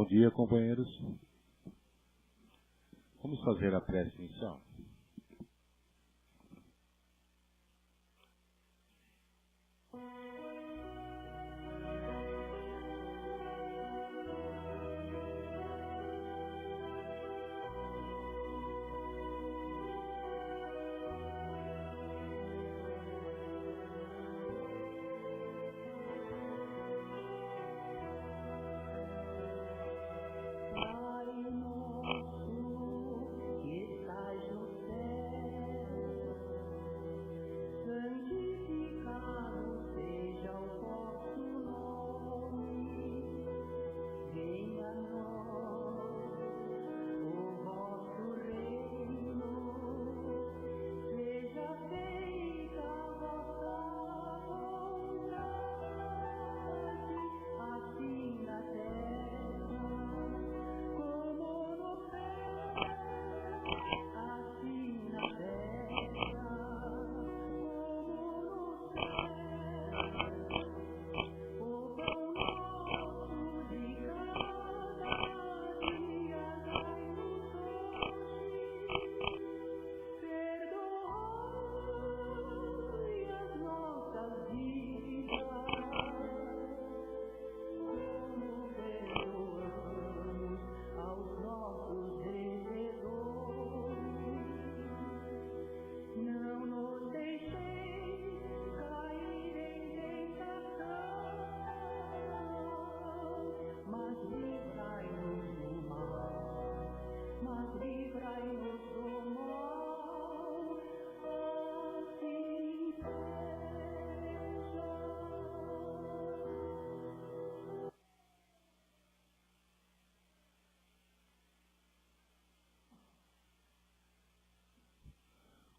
Bom dia, companheiros. Vamos fazer a prece inicial.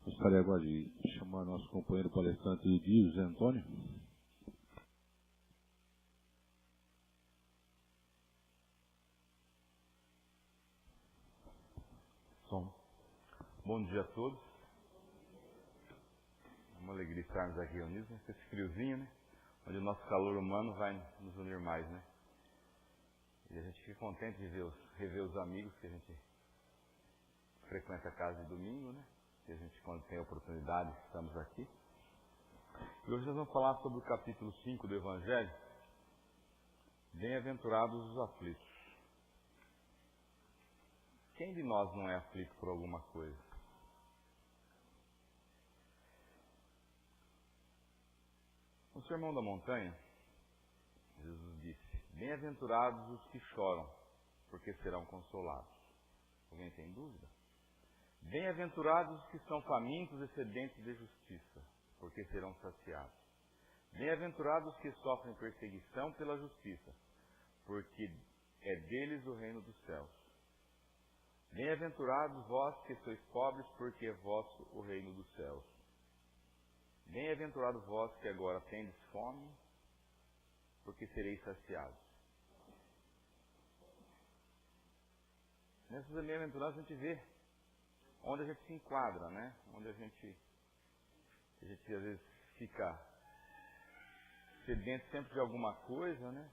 Gostaria agora de chamar nosso companheiro palestrante José Antônio. Bom dia a todos. É uma alegria estarmos aqui reunidos, esse friozinho, né? Onde o nosso calor humano vai nos unir mais, né? E a gente fica contente de rever os amigos que a gente frequenta a casa de domingo, né? Que a gente, quando tem oportunidade, estamos aqui. E hoje nós vamos falar sobre o capítulo 5 do Evangelho. Bem-aventurados os aflitos. Quem de nós não é aflito por alguma coisa? No Sermão da Montanha, Jesus disse: bem-aventurados os que choram, porque serão consolados. Alguém tem dúvida? Bem-aventurados os que são famintos e sedentos de justiça, porque serão saciados. Bem-aventurados os que sofrem perseguição pela justiça, porque é deles o reino dos céus. Bem-aventurados vós que sois pobres, porque é vosso o reino dos céus. Bem-aventurados vós que agora tendes fome, porque sereis saciados. Nessas bem-aventuradas a gente vê onde a gente se enquadra, né? Onde a gente às vezes fica sedento sempre de alguma coisa, né?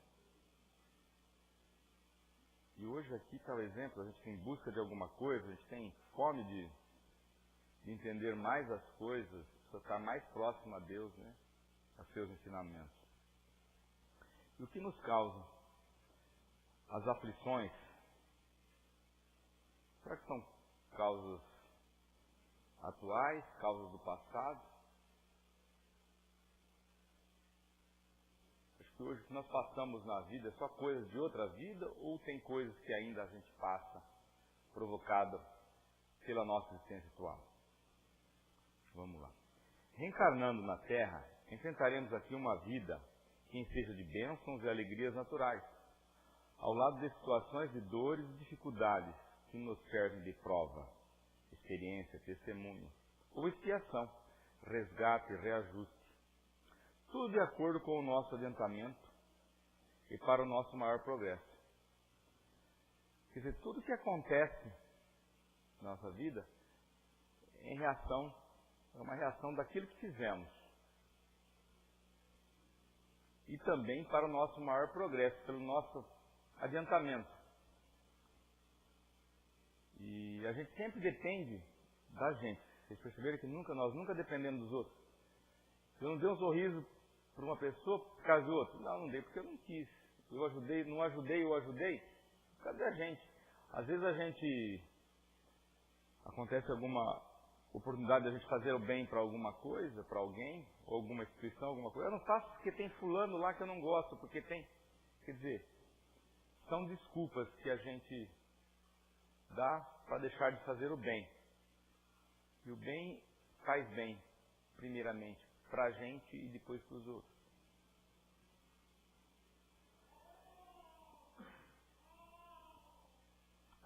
E hoje aqui está o exemplo, a gente tem busca de alguma coisa, a gente tem fome de entender mais as coisas, para estar mais próximo a Deus, né? A seus ensinamentos. E o que nos causa as aflições? Será que são causas atuais, causas do passado? Acho que hoje o que nós passamos na vida é só coisas de outra vida, ou tem coisas que ainda a gente passa provocada pela nossa existência atual? Vamos lá. Reencarnando na Terra, enfrentaremos aqui uma vida que enseja de bênçãos e alegrias naturais, ao lado de situações de dores e dificuldades que nos servem de prova, experiência, testemunho, ou expiação, resgate e reajuste. Tudo de acordo com o nosso adiantamento e para o nosso maior progresso. Quer dizer, tudo que acontece na nossa vida é uma reação daquilo que fizemos. E também para o nosso maior progresso, pelo nosso adiantamento. E a gente sempre depende da gente. Vocês perceberam que nós nunca dependemos dos outros. Eu não dei um sorriso para uma pessoa por causa do outro. Não dei porque eu não quis. Eu ajudei, não ajudei, eu ajudei. Cadê a gente? Às vezes acontece alguma oportunidade de a gente fazer o bem para alguma coisa, para alguém, ou alguma instituição, alguma coisa. Eu não faço porque tem fulano lá que eu não gosto, porque tem... Quer dizer, são desculpas que a gente dá para deixar de fazer o bem. E o bem faz bem, primeiramente, para a gente e depois para os outros.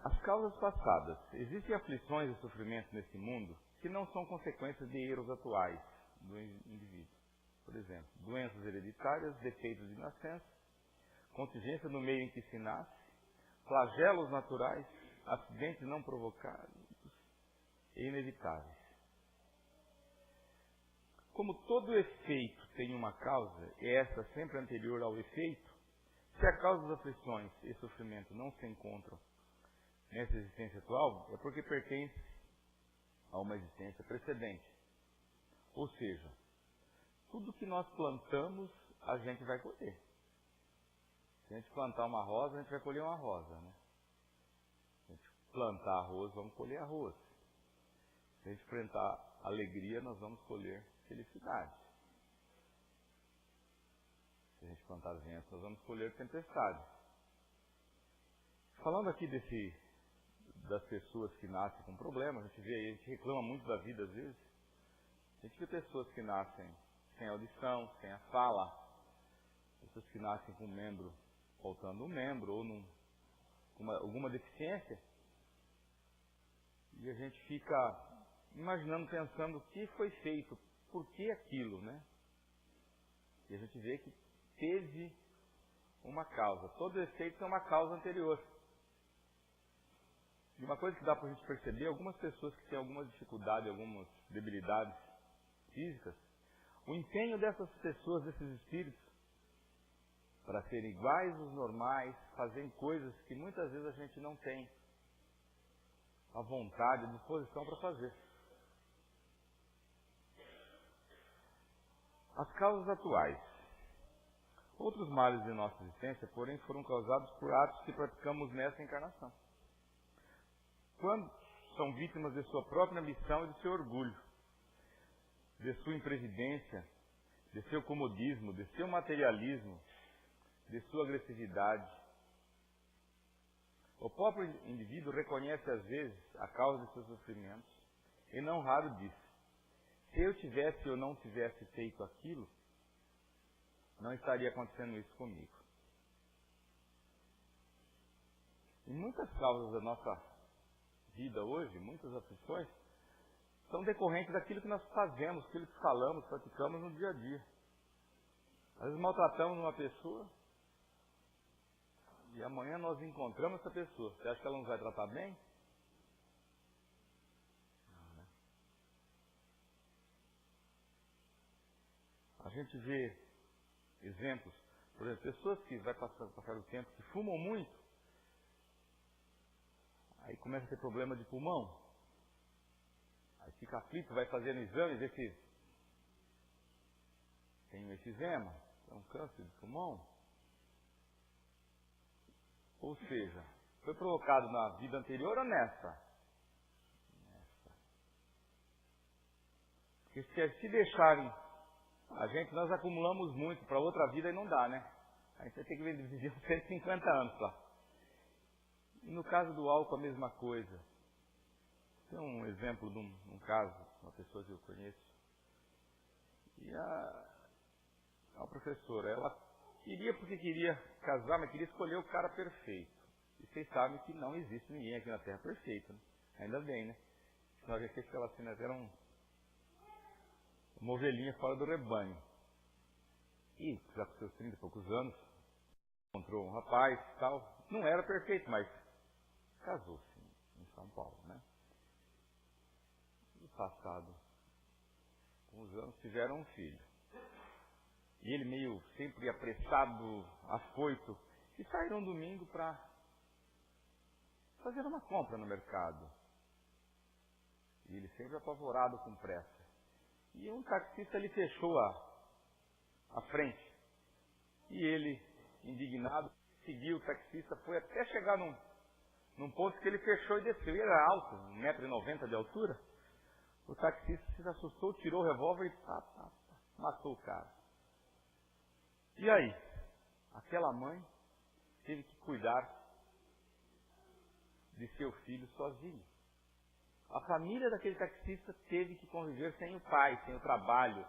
As causas passadas. Existem aflições e sofrimentos nesse mundo que não são consequências de erros atuais do indivíduo. Por exemplo, doenças hereditárias, defeitos de nascença, contingência no meio em que se nasce, flagelos naturais, acidentes não provocados e inevitáveis. Como todo efeito tem uma causa, e essa sempre anterior ao efeito, se a causa das aflições e sofrimento não se encontram nessa existência atual, é porque pertence a uma existência precedente. Ou seja, tudo que nós plantamos, a gente vai colher. Se a gente plantar uma rosa, a gente vai colher uma rosa, né? Se a gente plantar arroz, vamos colher arroz. Se a gente plantar alegria, nós vamos colher felicidade. Se a gente plantar vento, nós vamos colher tempestade. Falando aqui das pessoas que nascem com problemas, a gente reclama muito da vida às vezes. A gente vê pessoas que nascem sem audição, sem a fala, pessoas que nascem com um membro, faltando um membro, ou com alguma deficiência. E a gente fica imaginando, pensando o que foi feito, por que aquilo, né? E a gente vê que teve uma causa. Todo efeito tem uma causa anterior. E uma coisa que dá para a gente perceber, algumas pessoas que têm alguma dificuldade, algumas debilidades físicas, o empenho dessas pessoas, desses espíritos, para serem iguais aos normais, fazerem coisas que muitas vezes a gente não tem a vontade, a disposição para fazer. As causas atuais. Outros males de nossa existência, porém, foram causados por atos que praticamos nessa encarnação. Quando são vítimas de sua própria ambição e de seu orgulho, de sua imprevidência, de seu comodismo, de seu materialismo, de sua agressividade. O próprio indivíduo reconhece às vezes a causa de seus sofrimentos e não raro diz: se eu tivesse ou não tivesse feito aquilo, não estaria acontecendo isso comigo. E muitas causas da nossa vida hoje, muitas aflições, são decorrentes daquilo que nós fazemos, aquilo que falamos, praticamos no dia a dia. Às vezes maltratamos uma pessoa e amanhã nós encontramos essa pessoa. Você acha que ela nos vai tratar bem? Não, né? A gente vê exemplos, por exemplo, pessoas que vai passar o tempo, que fumam muito, aí começa a ter problema de pulmão. Aí fica aflito, vai fazendo exames, vê que tem um efizema, é um câncer de pulmão. Ou seja, foi provocado na vida anterior ou nessa? Porque se deixarem a gente, nós acumulamos muito para outra vida e não dá, né? A gente vai ter que viver uns 150 anos lá. E no caso do álcool, a mesma coisa. Tem um exemplo de um caso, uma pessoa que eu conheço. E a professora, ela queria casar, mas queria escolher o cara perfeito. E vocês sabem que não existe ninguém aqui na Terra perfeito, né? Ainda bem, né? Senão a gente ia falar assim, era uma ovelhinha fora do rebanho. E, já com seus 30 e poucos anos, encontrou um rapaz e tal. Não era perfeito, mas casou-se em São Paulo, né? No passado, com os anos, tiveram um filho. E ele meio sempre apressado, afoito, e saíram um domingo para fazendo uma compra no mercado. E ele sempre apavorado com pressa. E um taxista lhe fechou a frente. E ele, indignado, seguiu o taxista, foi até chegar num posto que ele fechou e desceu. Ele era alto, 1,90 m de altura. O taxista se assustou, tirou o revólver e matou o cara. E aí? Aquela mãe teve que cuidar de seu filho sozinho. A família daquele taxista teve que conviver sem o pai, sem o trabalho.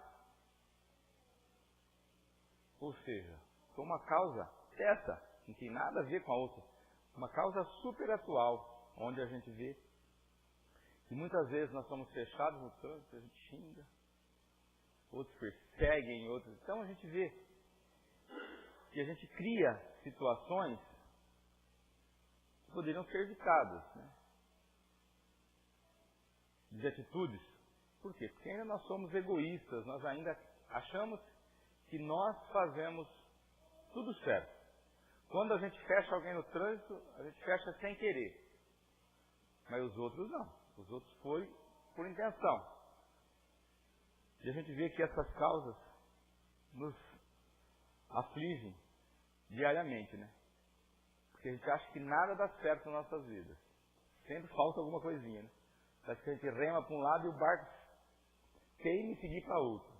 Ou seja, foi uma causa dessa, não tem nada a ver com a outra. Uma causa super atual, onde a gente vê que muitas vezes nós somos fechados no trânsito, a gente xinga, outros perseguem, outros... Então a gente vê que a gente cria situações que poderiam ser evitadas, né? De atitudes. Por quê? Porque ainda nós somos egoístas, nós ainda achamos que nós fazemos tudo certo. Quando a gente fecha alguém no trânsito, a gente fecha sem querer. Mas os outros não. Os outros foi por intenção. E a gente vê que essas causas nos afligem diariamente, né? Porque a gente acha que nada dá certo nas nossas vidas. Sempre falta alguma coisinha, né? Acho que a gente rema para um lado e o barco teima em seguir para outro.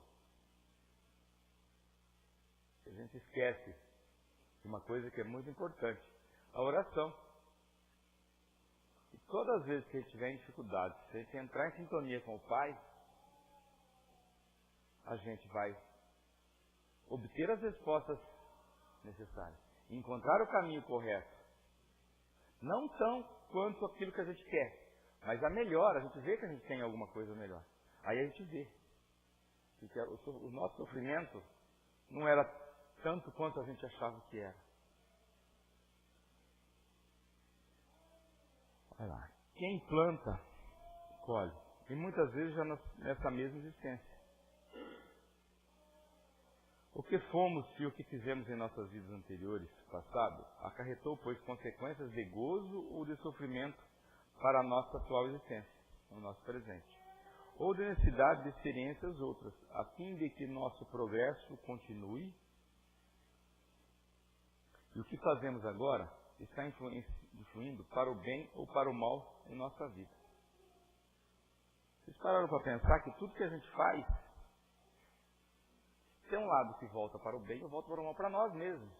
A gente esquece de uma coisa que é muito importante, a oração. E todas as vezes que a gente tiver em dificuldade, se a gente entrar em sintonia com o Pai, a gente vai obter as respostas necessárias, encontrar o caminho correto. Não tão quanto aquilo que a gente quer, mas a melhor, a gente vê que a gente tem alguma coisa melhor. Aí a gente vê que o nosso sofrimento não era tanto quanto a gente achava que era. Olha lá. Quem planta, colhe. E muitas vezes já nessa mesma existência. O que fomos e o que fizemos em nossas vidas anteriores, passado, acarretou, pois, consequências de gozo ou de sofrimento para a nossa atual existência, no nosso presente. Ou de necessidade de experiências outras, a fim de que nosso progresso continue. E o que fazemos agora está influindo para o bem ou para o mal em nossa vida. Vocês pararam para pensar que tudo que a gente faz tem um lado que volta para o bem ou volta para o mal, para nós mesmos.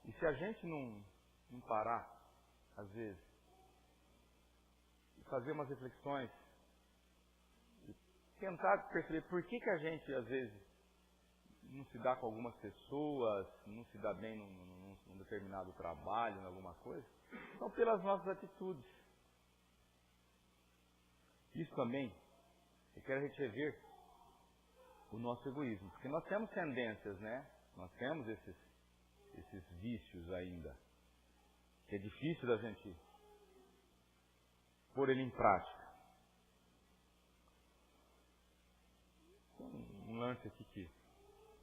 E se a gente não parar, às vezes, e fazer umas reflexões, e tentar perceber por que a gente, às vezes, não se dá com algumas pessoas, não se dá bem num determinado trabalho, em alguma coisa, são pelas nossas atitudes. Isso também requer a gente rever o nosso egoísmo, porque nós temos tendências, né? Nós temos esses vícios ainda, que é difícil da gente pôr ele em prática. Um lance aqui que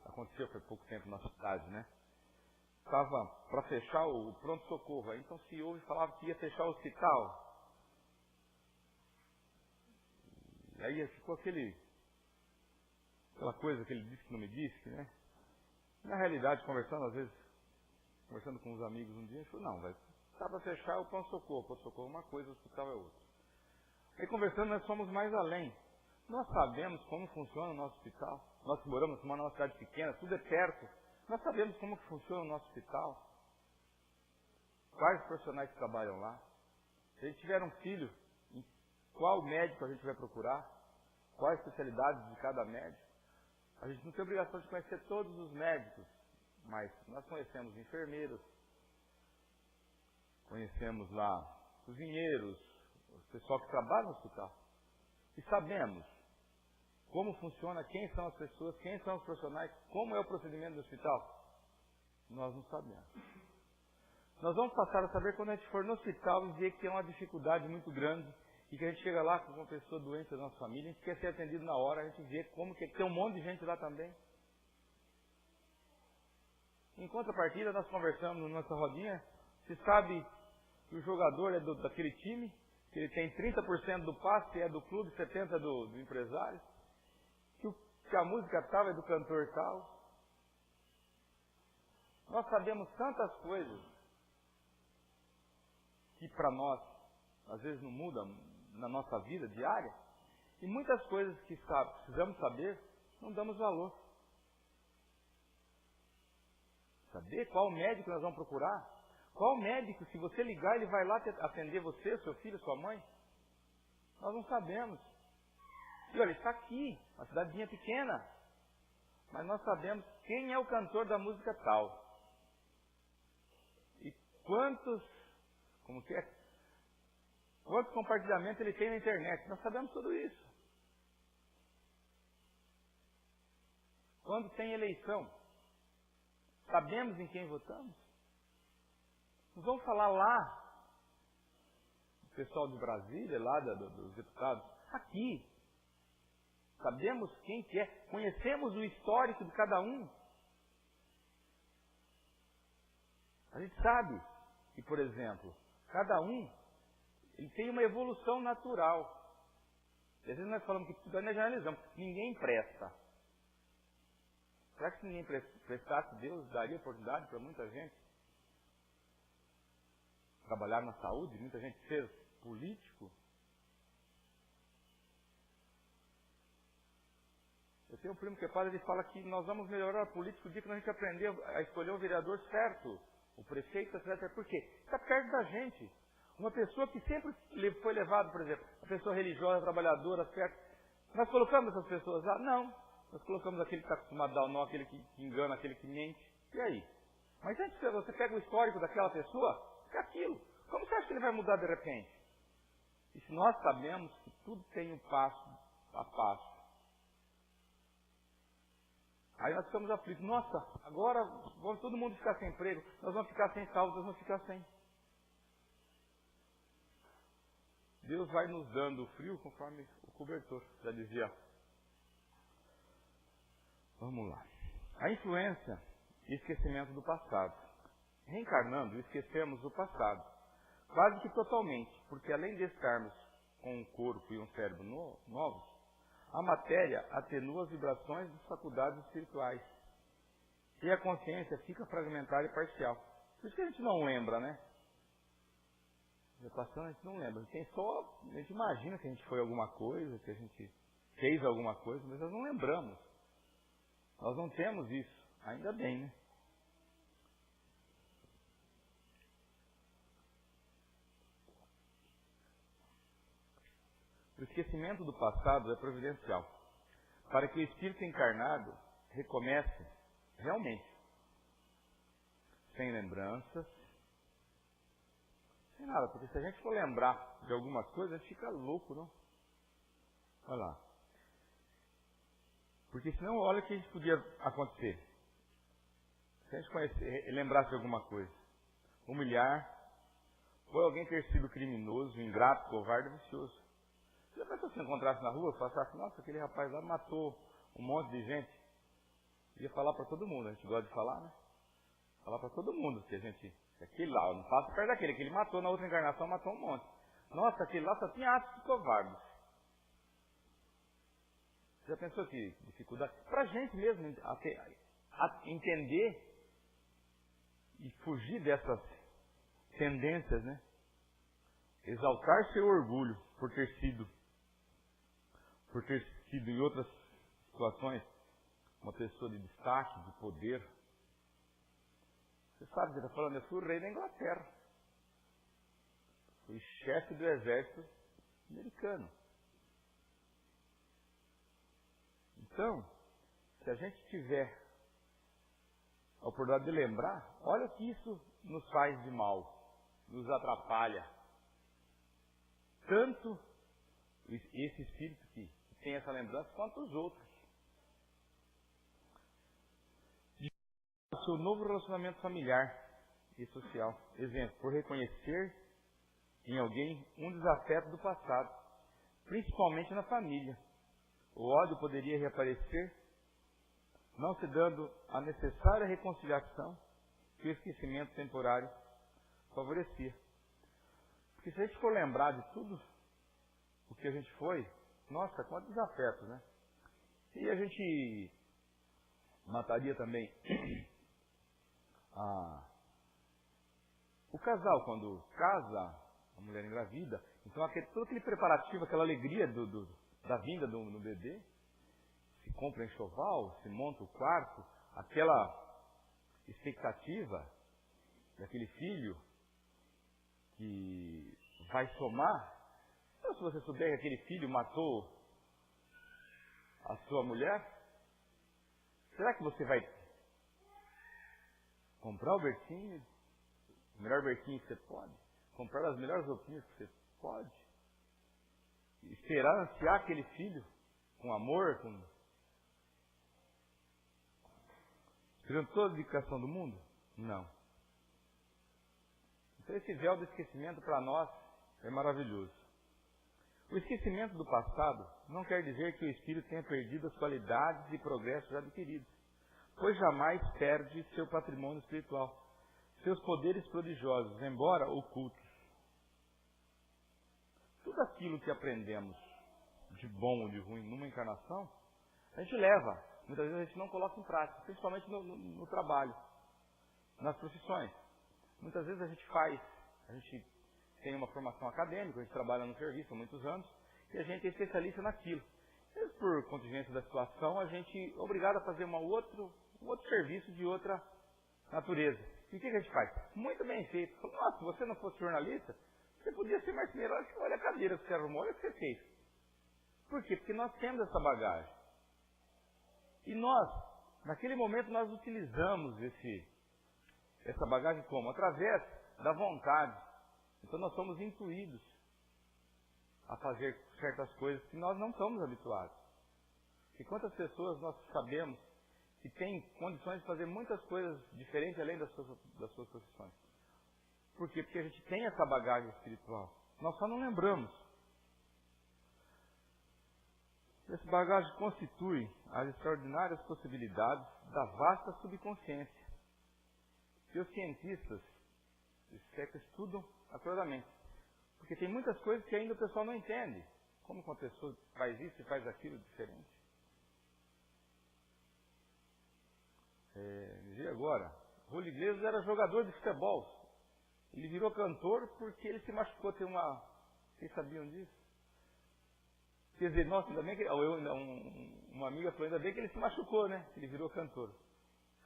aconteceu faz pouco tempo na cidade, né? Estava para fechar o pronto-socorro, aí então o CEO falava que ia fechar o hospital. E aí ficou aquela coisa que ele disse que não me disse, né? Na realidade, conversando com os amigos um dia, ele falou, não, vai estar para fechar o pronto-socorro. O pronto-socorro é uma coisa, o hospital é outra. Aí conversando, nós fomos mais além. Nós sabemos como funciona o nosso hospital. Nós moramos numa cidade pequena, tudo é perto. Nós sabemos como que funciona o nosso hospital. Quais profissionais que trabalham lá. Se a gente tiver um filho, qual médico a gente vai procurar? Quais especialidades de cada médico? A gente não tem obrigação de conhecer todos os médicos, mas nós conhecemos enfermeiros, conhecemos lá cozinheiros, o pessoal que trabalha no hospital. E sabemos como funciona, quem são as pessoas, quem são os profissionais, como é o procedimento do hospital. Nós não sabemos. Nós vamos passar a saber quando a gente for no hospital e ver que é uma dificuldade muito grande e que a gente chega lá com uma pessoa doente da nossa família, a gente quer ser atendido na hora, a gente vê como que tem um monte de gente lá também. Em contrapartida, nós conversamos na nossa rodinha, Se sabe que o jogador é daquele time, que ele tem 30% do passe é do clube, 70% do empresário, que a música tal é do cantor tal. Nós sabemos tantas coisas que para nós, às vezes não mudam na nossa vida diária, e muitas coisas que precisamos saber, não damos valor. Saber qual médico nós vamos procurar? Qual médico, se você ligar, ele vai lá atender você, seu filho, sua mãe? Nós não sabemos. E olha, está aqui, uma cidadezinha pequena, mas nós sabemos quem é o cantor da música tal. E quantos compartilhamentos ele tem na internet. Nós sabemos tudo isso. Quando tem eleição, sabemos em quem votamos? Nós vamos falar lá, o pessoal de Brasília, lá dos deputados, aqui. Sabemos quem que é, conhecemos o histórico de cada um. A gente sabe que, por exemplo, cada um ele tem uma evolução natural. Às vezes nós falamos que tudo nós generalizamos. Ninguém presta. Será que se ninguém prestasse, Deus daria oportunidade para muita gente trabalhar na saúde, muita gente ser político? Eu tenho um primo que é padre, ele fala que nós vamos melhorar a política o dia que a gente aprender a escolher o vereador certo, o prefeito certo. Por quê? Está perto da gente. Uma pessoa que sempre foi levada, por exemplo, uma pessoa religiosa, trabalhadora, certo. Nós colocamos essas pessoas lá? Não. Nós colocamos aquele que está acostumado a dar o nó, aquele que engana, aquele que mente. E aí? Mas antes que você pega o histórico daquela pessoa, é aquilo. Como você acha que ele vai mudar de repente? E se nós sabemos que tudo tem um passo a passo, aí nós ficamos aflitos. Nossa, agora vamos todo mundo ficar sem emprego, nós vamos ficar sem saúde, nós vamos ficar sem. Deus vai nos dando o frio conforme o cobertor, já dizia. Vamos lá. A influência e esquecimento do passado. Reencarnando, esquecemos o passado, quase que totalmente, porque além de estarmos com um corpo e um cérebro novos, a matéria atenua as vibrações das faculdades espirituais. E a consciência fica fragmentada e parcial. Por isso que a gente não lembra, né? Já passando, a gente não lembra. A gente imagina que a gente foi alguma coisa, que a gente fez alguma coisa, mas nós não lembramos. Nós não temos isso. Ainda bem, né? O esquecimento do passado é providencial, para que o espírito encarnado recomece realmente, sem lembranças, sem nada, porque se a gente for lembrar de algumas coisas, a gente fica louco, não? Olha lá. Porque senão, olha o que a gente podia acontecer. Se a gente lembrasse de alguma coisa, humilhar, ou alguém ter sido criminoso, ingrato, covarde, vicioso. Se a pessoa se encontrasse na rua, passasse, nossa, aquele rapaz lá matou um monte de gente, ia falar para todo mundo, a gente gosta de falar, né? Falar para todo mundo que aquele lá, não passa perto daquele, que ele matou na outra encarnação, matou um monte. Nossa, aquele lá só tinha atos de covardes. Você já pensou que dificuldade? Para a gente mesmo entender e fugir dessas tendências, né? Exaltar seu orgulho por ter sido em outras situações uma pessoa de destaque, de poder. Você sabe o que está falando? Eu fui o rei da Inglaterra. Fui chefe do exército americano. Então, se a gente tiver a oportunidade de lembrar, olha o que isso nos faz de mal, nos atrapalha. Tanto esse espírito que tem essa lembrança, quanto os outros. O seu novo relacionamento familiar e social. Exemplo, por reconhecer em alguém um desafeto do passado, principalmente na família. O ódio poderia reaparecer, não se dando a necessária reconciliação que o esquecimento temporário favorecia. Porque se a gente for lembrar de tudo o que a gente foi, nossa, quantos afetos, né? E a gente mataria também o casal, quando casa, a mulher engravida, então todo aquele preparativo, aquela alegria da vinda do bebê, se compra enxoval, se monta o quarto, aquela expectativa daquele filho que vai somar. Então, se você souber que aquele filho matou a sua mulher, será que você vai comprar o bercinho, o melhor bercinho que você pode? Comprar as melhores roupinhas que você pode? Esperar, ansiar aquele filho com amor, esperando toda a dedicação do mundo? Não. Então esse véu do esquecimento para nós é maravilhoso. O esquecimento do passado não quer dizer que o espírito tenha perdido as qualidades e progressos adquiridos, pois jamais perde seu patrimônio espiritual, seus poderes prodigiosos, embora ocultos. Tudo aquilo que aprendemos de bom ou de ruim numa encarnação, a gente leva. Muitas vezes a gente não coloca em prática, principalmente no trabalho, nas profissões. Muitas vezes a gente tem uma formação acadêmica, a gente trabalha no serviço há muitos anos, e a gente é especialista naquilo. E por contingência da situação, a gente é obrigado a fazer um outro serviço de outra natureza. E o que a gente faz? Muito bem feito. Nossa, se você não fosse jornalista, você podia ser marceneiro. Olha a cadeira que você arrumou, olha o que você fez. Por quê? Porque nós temos essa bagagem. E nós, naquele momento, nós utilizamos essa bagagem como? Através da vontade. Então nós somos intuídos a fazer certas coisas que nós não estamos habituados. E quantas pessoas nós sabemos que têm condições de fazer muitas coisas diferentes além das suas profissões? Por quê? Porque a gente tem essa bagagem espiritual. Nós só não lembramos. Essa bagagem constitui as extraordinárias possibilidades da vasta subconsciência. E os cientistas estudam acuradamente. Porque tem muitas coisas que ainda o pessoal não entende. Como uma pessoa faz isso e faz aquilo diferente. Me agora, Julio Iglesias era jogador de futebol. Ele virou cantor porque ele se machucou. Vocês sabiam disso? Quer dizer, nossa, ainda bem que... uma amiga falou, ainda bem que ele se machucou, né? Ele virou cantor.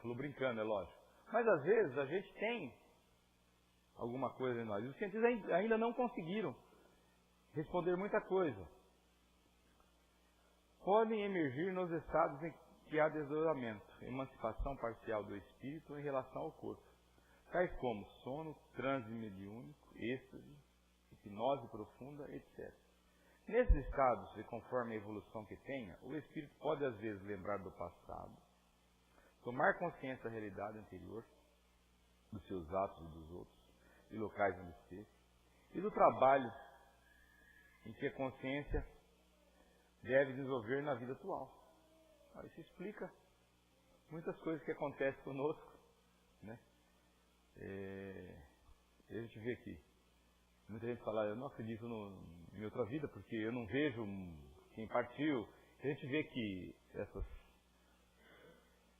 Falou brincando, é lógico. Mas às vezes a gente tem alguma coisa em nós. E os cientistas ainda não conseguiram responder muita coisa. Podem emergir nos estados em que há desdobramento, emancipação parcial do espírito em relação ao corpo, tais como sono, transe mediúnico, êxtase, hipnose profunda, etc. Nesses estados, e conforme a evolução que tenha, o espírito pode às vezes lembrar do passado, tomar consciência da realidade anterior, dos seus atos e dos outros, e locais onde esteve, e do trabalho em que a consciência deve desenvolver na vida atual. Isso explica muitas coisas que acontecem conosco, né? A gente vê aqui, muita gente fala, eu não acredito em outra vida, porque eu não vejo quem partiu. A gente vê que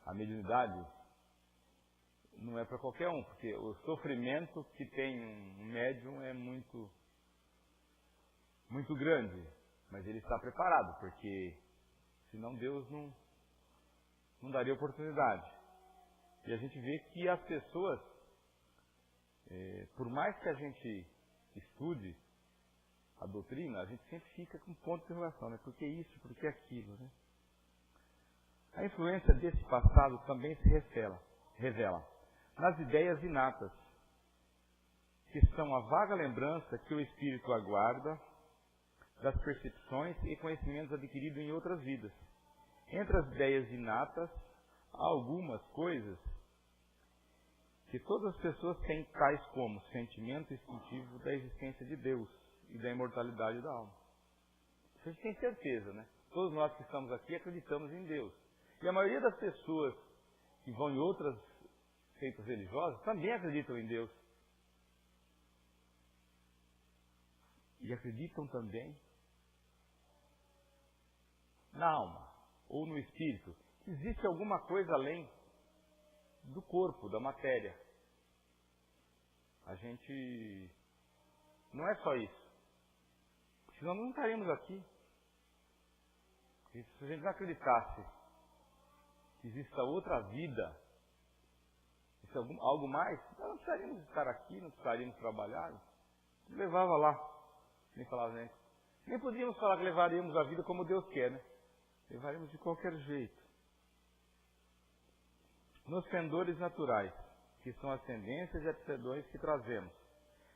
a mediunidade não é para qualquer um, porque o sofrimento que tem um médium é muito, muito grande, mas ele está preparado, porque senão Deus não daria oportunidade. E a gente vê que as pessoas, por mais que a gente estude a doutrina, a gente sempre fica com ponto de interrogação, né? Por que isso, por que aquilo, né? A influência desse passado também se revela nas ideias inatas, que são a vaga lembrança que o espírito aguarda das percepções e conhecimentos adquiridos em outras vidas. Entre as ideias inatas, há algumas coisas que todas as pessoas têm, tais como sentimento instintivo da existência de Deus e da imortalidade da alma. A gente tem certeza, né? Todos nós que estamos aqui acreditamos em Deus. E a maioria das pessoas que vão em outras seitas religiosas também acreditam em Deus. e acreditam também na alma ou no espírito. Existe alguma coisa além do corpo, da matéria. A gente não é só isso. Senão não estaríamos aqui. E se a gente não acreditasse que exista outra vida, se algo mais, nós não precisaríamos estar aqui, não precisaríamos trabalhar. Levava lá, nem falava nem. Nem podíamos falar que levaríamos a vida como Deus quer, né? Levaríamos de qualquer jeito. Nos pendores naturais, que são as tendências e aptidões que trazemos,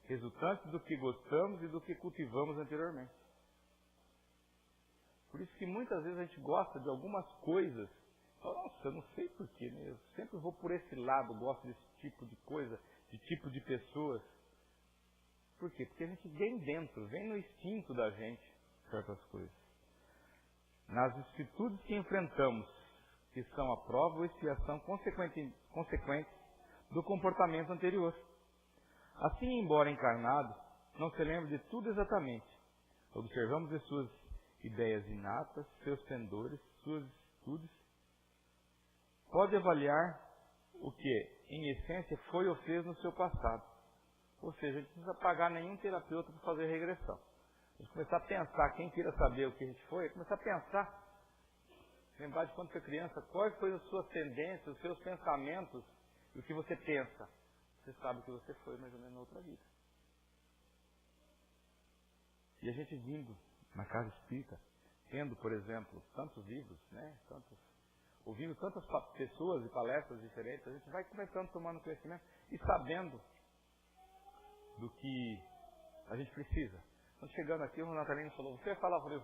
resultantes do que gostamos e do que cultivamos anteriormente. Por isso que muitas vezes a gente gosta de algumas coisas. Nossa, eu não sei porquê, né? Eu sempre vou por esse lado, gosto desse tipo de coisa, de tipo de pessoas. Por quê? Porque a gente vem dentro, vem no instinto da gente certas coisas. Nas vicissitudes que enfrentamos, que são a prova ou expiação consequente do comportamento anterior. Assim, embora encarnado, não se lembra de tudo exatamente. Observamos de suas ideias inatas, seus pendores, suas atitudes. Pode avaliar o que, em essência, foi ou fez no seu passado. Ou seja, a gente não precisa pagar nenhum terapeuta para fazer regressão. A gente começar a pensar, quem queira saber o que a gente foi, começar a pensar, lembrar de quando foi criança, quais foram as suas tendências, os seus pensamentos, e o que você pensa. Você sabe que você foi mais ou menos na outra vida. E a gente vindo na casa espírita, tendo, por exemplo, tantos livros, né, ouvindo tantas pessoas e palestras diferentes, a gente vai começando tomando conhecimento e sabendo do que a gente precisa. Quando chegando aqui, o Natalino falou, você vai falar, eu falei,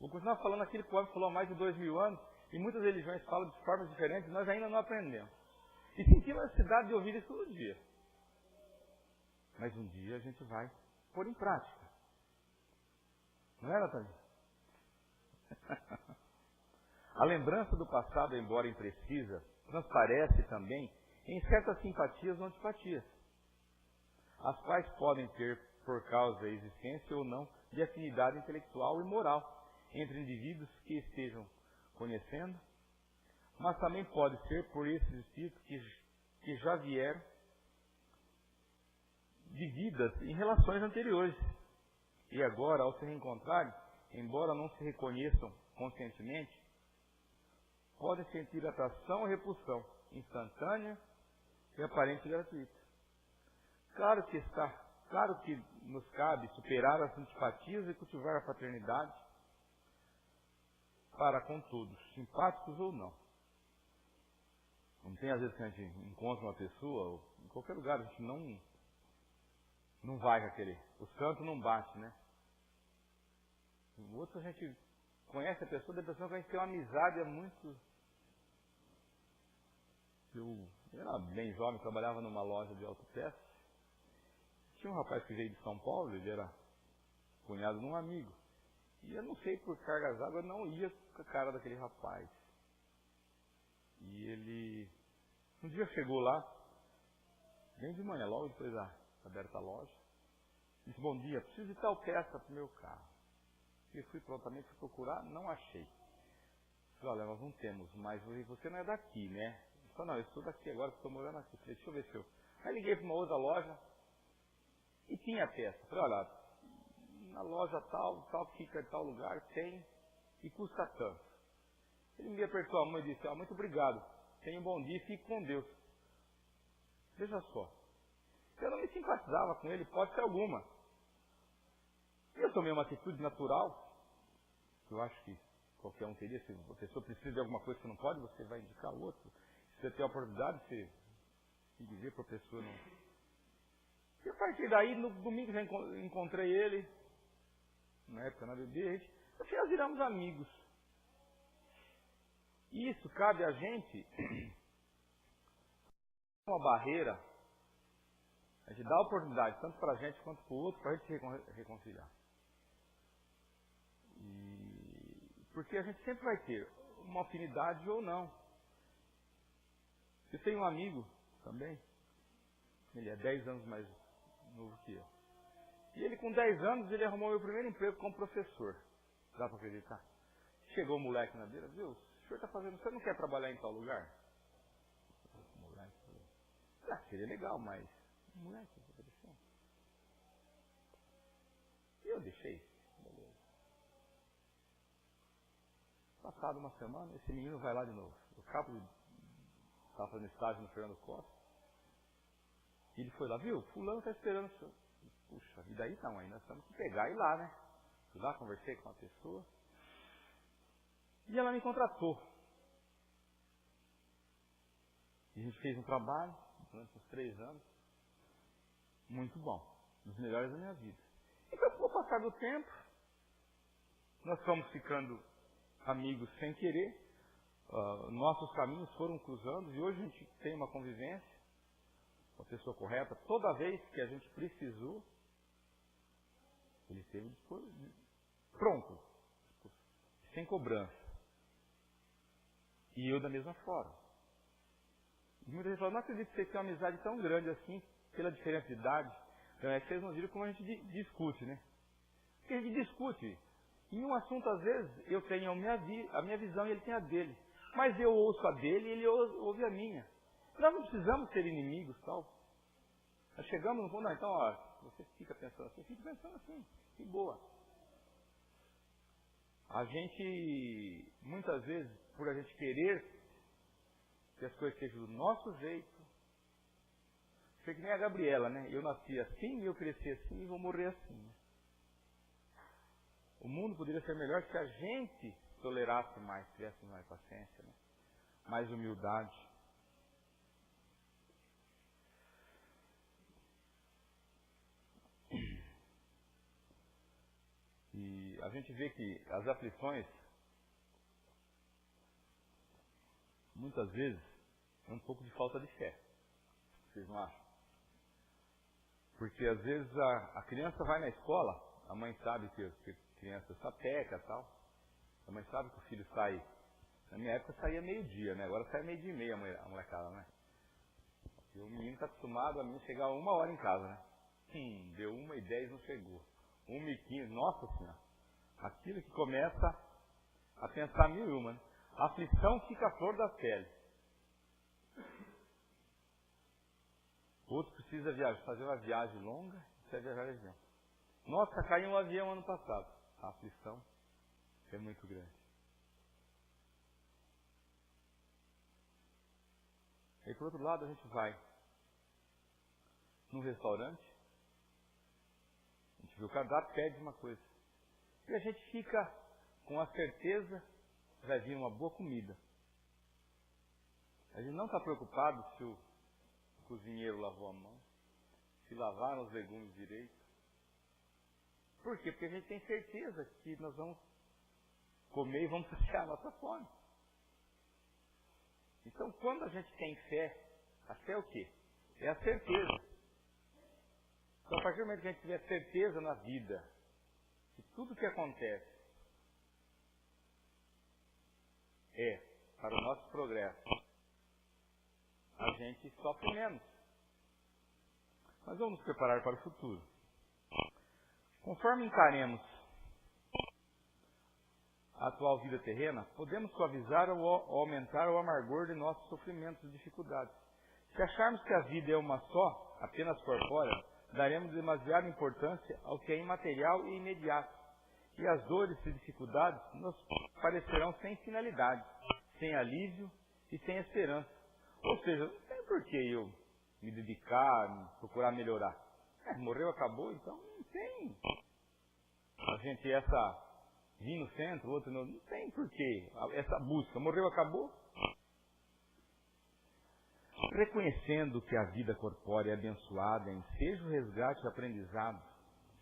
vou continuar falando aquilo que o homem falou há mais de 2000 anos, e muitas religiões falam de formas diferentes, nós ainda não aprendemos. E sentimos a necessidade de ouvir isso todo dia. Mas um dia a gente vai pôr em prática. Não é, Natalino? A lembrança do passado, embora imprecisa, transparece também em certas simpatias ou antipatias, as quais podem ter por causa da existência ou não de afinidade intelectual e moral entre indivíduos que estejam conhecendo, mas também pode ser por esses espíritos que já vieram de vidas em relações anteriores e agora, ao se reencontrarem, embora não se reconheçam conscientemente, podem sentir atração ou repulsão instantânea e aparente gratuita. Claro que nos cabe superar as antipatias e cultivar a fraternidade para com todos, simpáticos ou não. Não tem às vezes que a gente encontra uma pessoa, ou em qualquer lugar, a gente não vai com aquele. O santo não bate, né? O outro a gente conhece a pessoa, da pessoa que a gente tem uma amizade é muito. Eu era bem jovem, trabalhava numa loja de autopeças. Tinha um rapaz que veio de São Paulo, ele era cunhado de um amigo. E eu não sei, por cargas d'água, eu não ia com a cara daquele rapaz. E ele, um dia chegou lá, bem de manhã, logo depois da aberta a loja, disse, bom dia, preciso de tal peça para o meu carro. E fui prontamente procurar, não achei. Falei, olha, nós não temos, mas você não é daqui, né? Ele falou, não, eu sou daqui agora, estou morando aqui. Falei, deixa eu ver se eu... Aí liguei para uma outra loja e tinha a peça. Falei, olha, na loja tal, fica em tal lugar, tem e custa tanto. Ele me apertou a mão e disse, muito obrigado, tenha um bom dia e fique com Deus. Veja só, eu não me simpatizava com ele, pode ser alguma. Eu tomei uma atitude natural, que eu acho que qualquer um teria, se a pessoa precisa de alguma coisa que não pode, você vai indicar o outro. Se você tem a oportunidade, você dizer para a pessoa não. E a partir daí, no domingo já encontrei ele, na época na bebê, já viramos amigos. E isso cabe a gente, uma barreira, a gente dá a oportunidade, tanto para a gente quanto para o outro, para a gente se reconciliar. Porque a gente sempre vai ter uma afinidade ou não. Eu tenho um amigo também, ele é 10 anos mais novo que eu. E ele, com 10 anos, ele arrumou meu primeiro emprego como professor. Dá para acreditar? Chegou o moleque na beira, viu? O senhor está fazendo, você não quer trabalhar em tal lugar? O moleque falou, seria legal, mas o moleque ofereceu. E eu deixei. Beleza. Passada uma semana, esse menino vai lá de novo. O cabo estava fazendo estágio no Fernando Costa. E ele foi lá, viu? Fulano está esperando o senhor. Puxa, e daí não, aí nós temos que pegar e ir lá, né? Fui lá, conversei com uma pessoa. E ela me contratou. E a gente fez um trabalho durante uns 3 anos. Muito bom. Dos melhores da minha vida. E com o passar do tempo, nós fomos ficando amigos sem querer. Nossos caminhos foram cruzando e hoje a gente tem uma convivência com a pessoa correta. Toda vez que a gente precisou, ele esteve pronto, sem cobrança. E eu da mesma forma. E muita gente fala, não acredito que vocês têm uma amizade tão grande assim, pela diferença de idade. Então é que vocês não viram como a gente discute, né? Porque a gente discute. Em um assunto, às vezes, eu tenho a minha visão e ele tem a dele. Mas eu ouço a dele e ele ouve a minha. Nós não precisamos ser inimigos, tal. Nós chegamos no ponto, não, então, ó, você fica pensando assim, eu fico pensando assim, que boa. A gente, muitas vezes, por a gente querer que as coisas sejam do nosso jeito, foi que nem a Gabriela, né? Eu nasci assim, eu cresci assim e vou morrer assim. O mundo poderia ser melhor se a gente tolerasse mais, tivesse mais paciência, né? Mais humildade. E a gente vê que as aflições, muitas vezes, é um pouco de falta de fé. Vocês não acham? Porque às vezes a criança vai na escola, a mãe sabe que a criança sapeca e tal. A mãe sabe que o filho sai. Na minha época saía meio-dia, né? Agora sai meio-dia e meia a molecada, né? E o menino está acostumado a mim chegar 1h em casa, né? Deu 1h10 não chegou. 1h15, nossa senhora. Aquilo que começa a pensar mil e uma, né? A aflição fica a flor da pele. Outro precisa fazer uma viagem longa, precisa viajar de avião. Nossa, caiu um avião ano passado. A aflição é muito grande. E por outro lado, a gente vai num restaurante, a gente vê o cardápio, pede uma coisa. E a gente fica com a certeza que vai vir uma boa comida. A gente não está preocupado se o cozinheiro lavou a mão, se lavaram os legumes direito. Por quê? Porque a gente tem certeza que nós vamos comer e vamos saciar a nossa fome. Então, quando a gente tem fé, a fé é o quê? É a certeza. Então, a partir do momento que a gente tiver certeza na vida, que tudo que acontece é para o nosso progresso, a gente sofre menos. Mas vamos nos preparar para o futuro. Conforme encaremos a atual vida terrena, podemos suavizar ou aumentar o amargor de nossos sofrimentos e dificuldades. Se acharmos que a vida é uma só, apenas corpórea, daremos demasiada importância ao que é imaterial e imediato. E as dores e dificuldades nos parecerão sem finalidade, sem alívio e sem esperança. Ou seja, não tem por que eu me dedicar, procurar melhorar. Morreu, acabou, então não tem. A gente vir no centro, outro não tem por que essa busca. Morreu, acabou. Reconhecendo que a vida corpórea é abençoada em seja o resgate e aprendizado,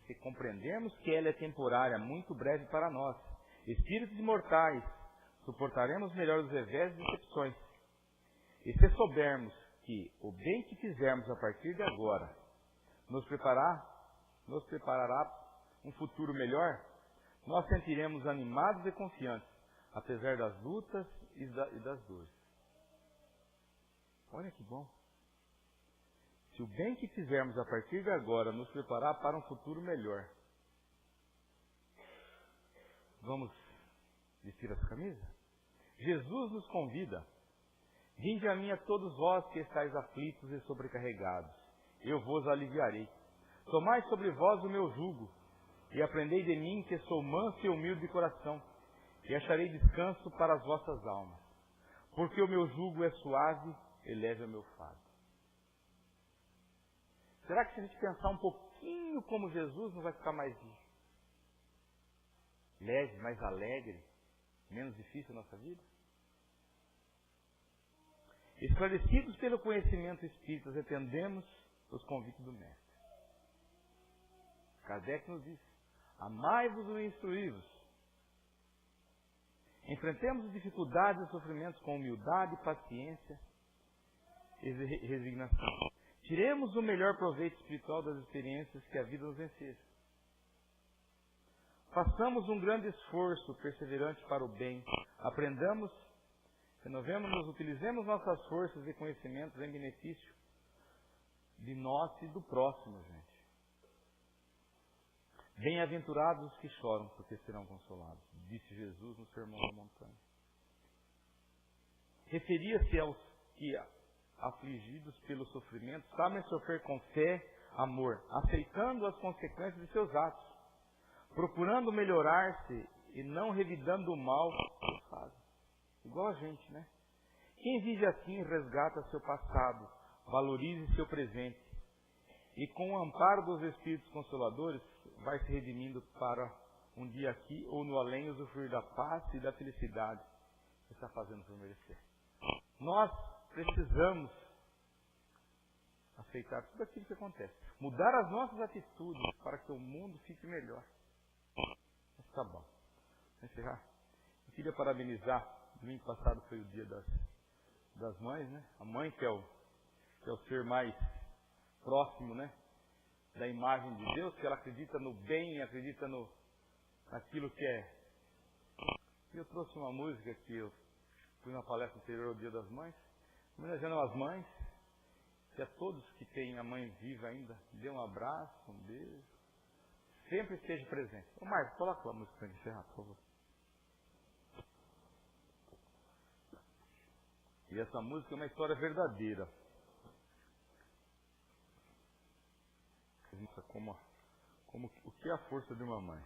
se compreendemos que ela é temporária, muito breve para nós, espíritos imortais, suportaremos melhor os revés e decepções. E se soubermos que o bem que fizermos a partir de agora nos preparará um futuro melhor, nós sentiremos animados e confiantes, apesar das lutas e das dores. Olha que bom. se o bem que fizermos a partir de agora nos preparar para um futuro melhor, vamos vestir as camisas? Jesus nos convida. Vinde a mim a todos vós que estáis aflitos e sobrecarregados, eu vos aliviarei. Tomai sobre vós o meu jugo, e aprendei de mim, que sou manso e humilde de coração, e acharei descanso para as vossas almas. Porque o meu jugo é suave e leve é o meu fardo. Será que se a gente pensar um pouquinho como Jesus, não vai ficar mais leve, mais alegre, menos difícil a nossa vida? Esclarecidos pelo conhecimento espírita, atendemos os convites do Mestre. Kardec nos diz: amai-vos e instruí-vos. Enfrentemos as dificuldades e sofrimentos com humildade, paciência e resignação. Tiremos o melhor proveito espiritual das experiências que a vida nos ensina. Façamos um grande esforço perseverante para o bem. Aprendamos, renovemos-nos, utilizemos nossas forças e conhecimentos em benefício de nós e do próximo, gente. Bem-aventurados os que choram, porque serão consolados, disse Jesus no Sermão da Montanha. Referia-se aos que, afligidos pelo sofrimento, sabem sofrer com fé, amor, aceitando as consequências de seus atos, procurando melhorar-se e não revidando o mal que fazem. Igual a gente, né? Quem vive assim resgata seu passado, valorize seu presente e com o amparo dos Espíritos Consoladores vai se redimindo para um dia aqui ou no além usufruir da paz e da felicidade que está fazendo por merecer. Nós precisamos aceitar tudo aquilo que acontece, mudar as nossas atitudes para que o mundo fique melhor. Mas tá bom. Vamos encerrar. Eu queria parabenizar. Domingo passado foi o dia das mães, né? A mãe que é o ser mais próximo, né? Da imagem de Deus, que ela acredita no bem, acredita naquilo que é. E eu trouxe uma música que eu fui na palestra anterior ao Dia das Mães, homenageando as mães, que a todos que têm a mãe viva ainda, dê um abraço, um beijo, sempre esteja presente. Ô Marcos, coloca a música para encerrar, por favor. E essa música é uma história verdadeira. Como o que é a força de uma mãe.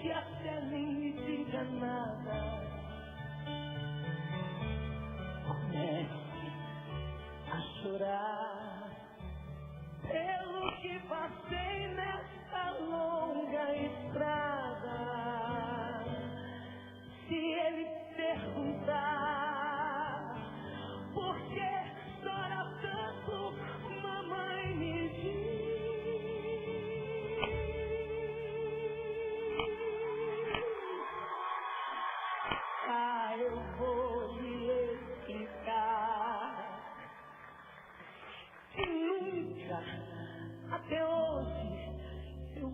que até nem me diga nada. Comece a chorar pelo que passei nessa longa estrada. Se ele perguntar por que chora tanto, mamãe me diz. Ah, eu vou lhe explicar que nunca, até hoje, eu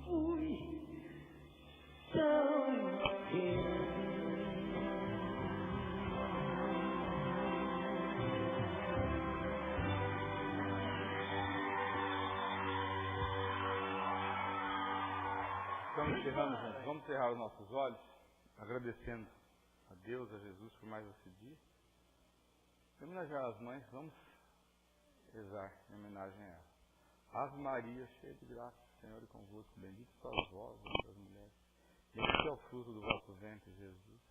fui tão feliz. Estamos encerrando, gente. Vamos cerrar os nossos olhos, agradecendo a Deus, a Jesus por mais esse dia. Homenagear as mães, vamos rezar em homenagem a ela. Ave Maria, cheia de graça, o Senhor é convosco, bendita sois vós entre as mulheres. Bendito é o fruto do vosso ventre, Jesus.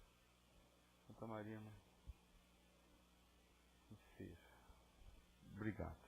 Santa Maria, mãe, que seja. Obrigado.